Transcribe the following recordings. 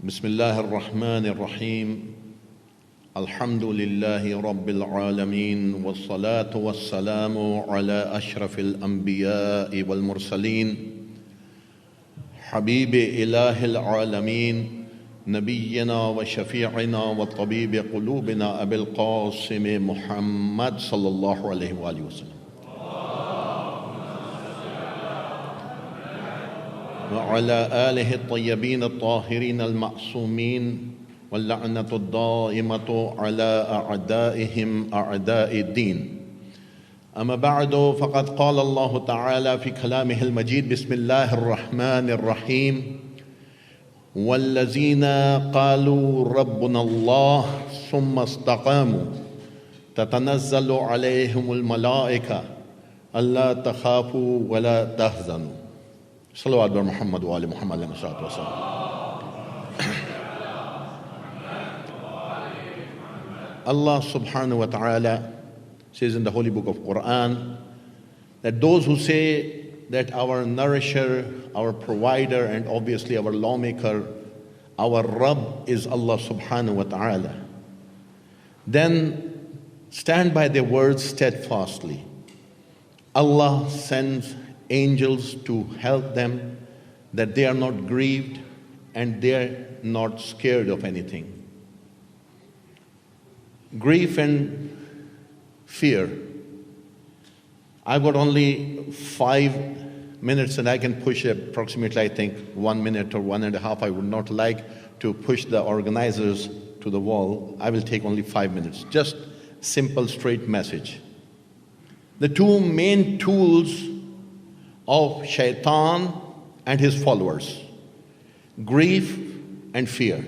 بسم الله الرحمن الرحيم الحمد لله رب العالمين والصلاة والسلام على أشرف الأنبياء والمرسلين حبيب إله العالمين نبينا وشفيعنا وطبيب قلوبنا أبي القاسم محمد صلى الله عليه وآله وسلم وعلى آله الطيبين الطاهرين المعصومين واللعنة الدائمة على أعدائهم أعداء الدين. أما بعد فقد قال الله تعالى في كلامه المجيد بسم الله الرحمن الرحيم والذين قالوا ربنا الله ثم استقاموا تتنزل عليهم الملائكة ألا تخافوا ولا تحزنوا. صلوات بر محمد وآل محمد عليه الصلاة والسلام. Allah subhanahu wa ta'ala says in the holy book of Quran that those who say that our nourisher, our provider, and obviously our lawmaker, our Rabb is Allah subhanahu wa ta'ala, then stand by their words steadfastly. Allah sends angels to help them, that they are not grieved and they are not scared of anything. Grief and fear. I've got only 5 minutes and I can push approximately, I think, 1 minute or 1.5. I would not like to push the organizers to the wall. I will take only 5 minutes. Just simple, straight message. The two main tools of Shaitan and his followers: grief and fear.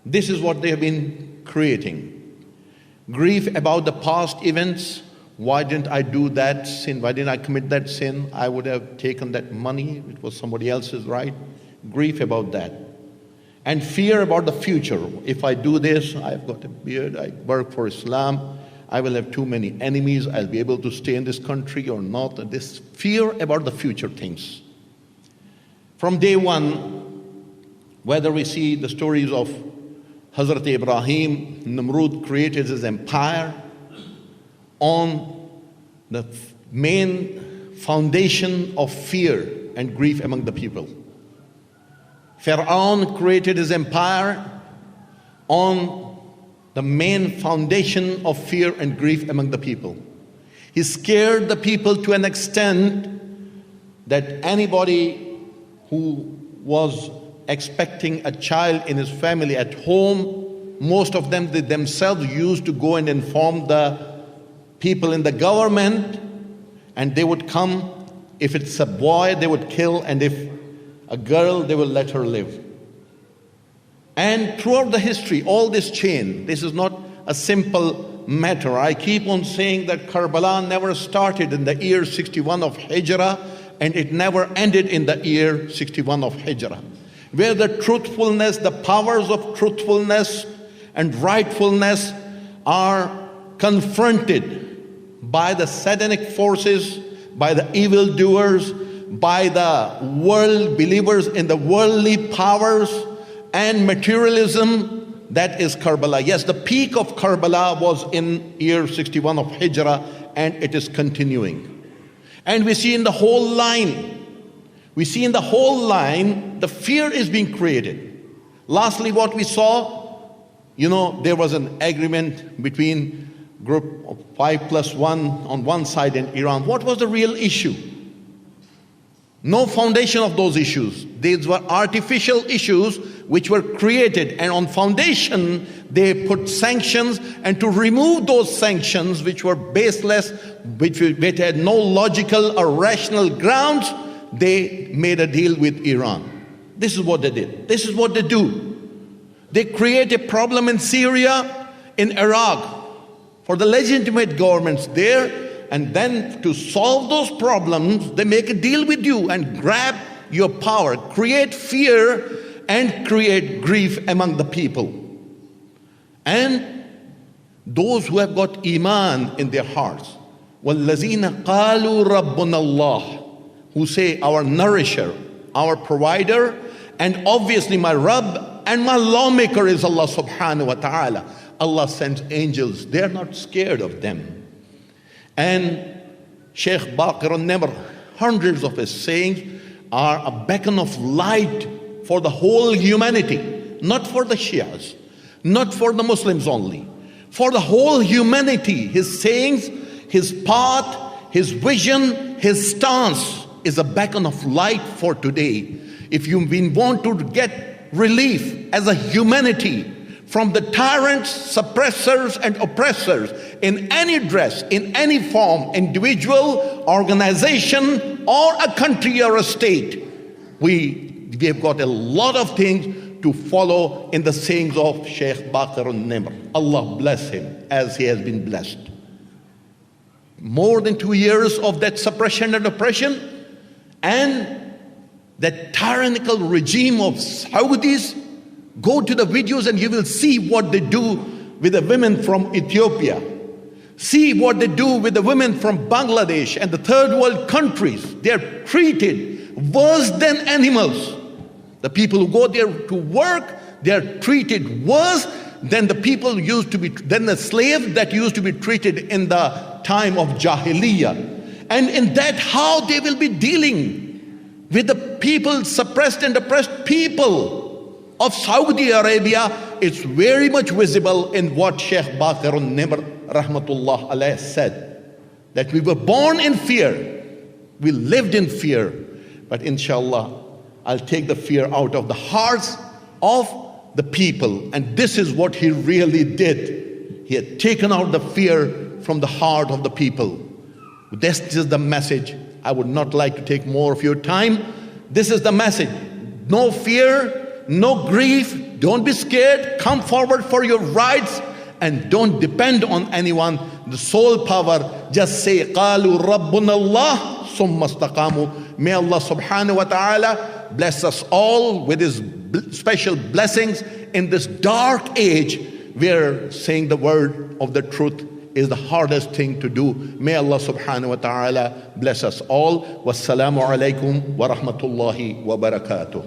This is what they have been creating. Grief about the past events. Why didn't I do that sin? Why didn't I commit that sin? I would have taken that money. It was somebody else's, right? Grief about that. And fear about the future. If I do this, I've got a beard, I work for Islam, I will have too many enemies, I'll be able to stay in this country or not. And this fear about the future things. From day one, whether we see the stories of Hazrat Ibrahim, Namrud created his empire on the main foundation of fear and grief among the people. Pharaoh created his empire on the main foundation of fear and grief among the people. He scared the people to an extent that anybody who was expecting a child in his family at home, most of them, they themselves used to go and inform the people in the government, and they would come. If it's a boy, they would kill, and if a girl, they will let her live. And throughout the history, all this chain, this is not a simple matter. I keep on saying that Karbala never started in the year 61 of Hijrah, and it never ended in the year 61 of Hijrah. Where the truthfulness, the powers of truthfulness and rightfulness are confronted by the satanic forces, by the evildoers, by the world believers in the worldly powers and materialism, that is Karbala. Yes, the peak of Karbala was in year 61 of Hijrah, and it is continuing. And we see in the whole line, the fear is being created. Lastly, what we saw, there was an agreement between group of 5+1 on one side and Iran. What was the real issue? No foundation of those issues. These were artificial issues which were created, and on foundation they put sanctions, and to remove those sanctions which were baseless, which had no logical or rational grounds, they made a deal with Iran. This is what they did. This is what they do. They create a problem in Syria, in Iraq, for the legitimate governments there, and then to solve those problems, they make a deal with you and grab your power, create fear and create grief among the people. And those who have got Iman in their hearts, وَالَّذِينَ قَالُوا رَبُّنَا اللَّهُ, who say our nourisher, our provider, and obviously my Rabb and my lawmaker is Allah subhanahu wa ta'ala. Allah sends angels. They are not scared of them. And Sheikh Baqir al-Nimr, hundreds of his sayings are a beacon of light for the whole humanity, not for the Shias, not for the Muslims only, for the whole humanity. His sayings, his path, his vision, his stance is a beacon of light for today. If you want to get relief as a humanity from the tyrants, suppressors, and oppressors in any dress, in any form, individual, organization, or a country or a state, we have got a lot of things to follow in the sayings of Sheikh Baqir al-Nimr. Allah bless him as he has been blessed. More than 2 years of that suppression and oppression, and that tyrannical regime of Saudis. Go to the videos and you will see what they do with the women from Ethiopia. See what they do with the women from Bangladesh and the third world countries. They are treated worse than animals. The people who go there to work, they are treated worse than the people than the slaves that used to be treated in the time of Jahiliyyah. And in that, how they will be dealing with the people, suppressed and oppressed people of Saudi Arabia, it's very much visible in what Sheikh Baqir al-Nimr rahmatullah alayh said, that we were born in fear, we lived in fear, but inshallah I'll take the fear out of the hearts of the people. And this is what he really did. He had taken out the fear from the heart of the people. This is the message. I would not like to take more of your time. This is the message. No fear, no grief. Don't be scared. Come forward for your rights and don't depend on anyone. The sole power, just say, قَالُوا رَبُّنَا اللَّهُ ثُمَّ اسْتَقَامُوا. May Allah subhanahu wa ta'ala bless us all with His special blessings in this dark age where saying the word of the truth is the hardest thing to do. May Allah subhanahu wa ta'ala bless us all. Wassalamu alaikum wa rahmatullahi wa barakatuh.